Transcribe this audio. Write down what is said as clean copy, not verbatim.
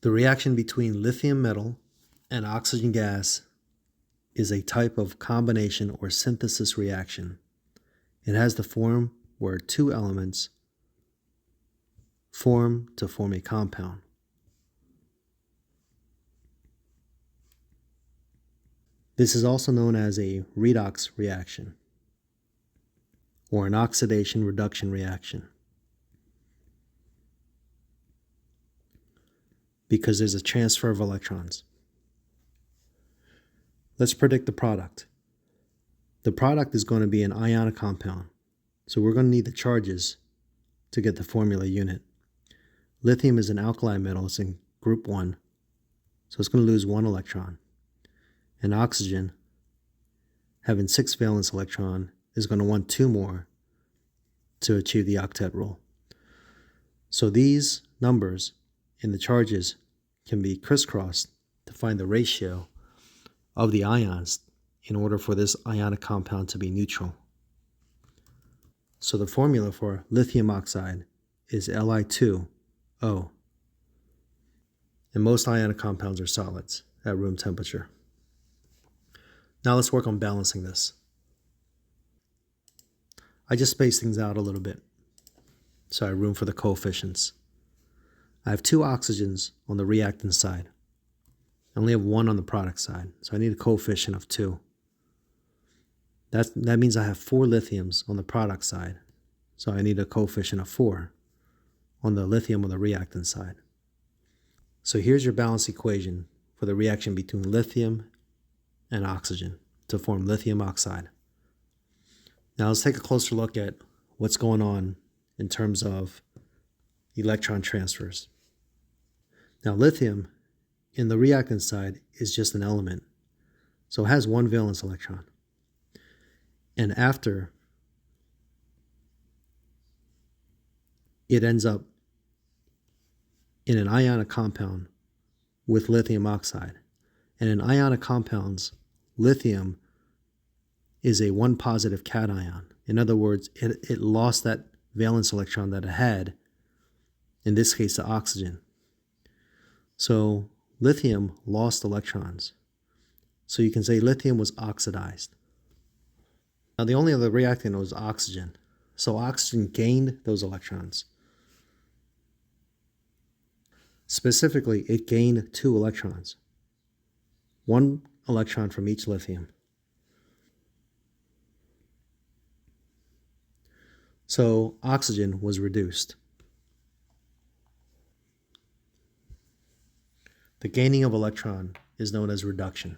The reaction between lithium metal and oxygen gas is a type of combination or synthesis reaction. It has the form where two elements form to form a compound. This is also known as a redox reaction or an oxidation-reduction reaction, because there's a transfer of electrons. Let's predict the product. The product is going to be an ionic compound, so we're going to need the charges to get the formula unit. Lithium is an alkali metal, it's in group 1, so it's going to lose 1 electron. And oxygen, having 6 valence electron, is going to want 2 more to achieve the octet rule. So these numbers in the charges can be crisscrossed to find the ratio of the ions in order for this ionic compound to be neutral. So the formula for lithium oxide is Li2O. And most ionic compounds are solids at room temperature. Now let's work on balancing this. I just spaced things out a little bit so I have room for the coefficients. I have 2 oxygens on the reactant side. I only have 1 on the product side, so I need a coefficient of 2. That means I have 4 lithiums on the product side, so I need a coefficient of 4 on the lithium on the reactant side. So here's your balance equation for the reaction between lithium and oxygen to form lithium oxide. Now let's take a closer look at what's going on in terms of electron transfers. Now lithium in the reactant side is just an element, so it has 1 valence electron. And after it ends up in an ionic compound with lithium oxide. And in ionic compounds, lithium is a 1 positive cation. In other words, it lost that valence electron that it had, in this case the oxygen. So lithium lost electrons. So you can say lithium was oxidized. Now the only other reactant was oxygen. So oxygen gained those electrons. Specifically, it gained 2 electrons. 1 electron from each lithium. So oxygen was reduced. The gaining of electron is known as reduction.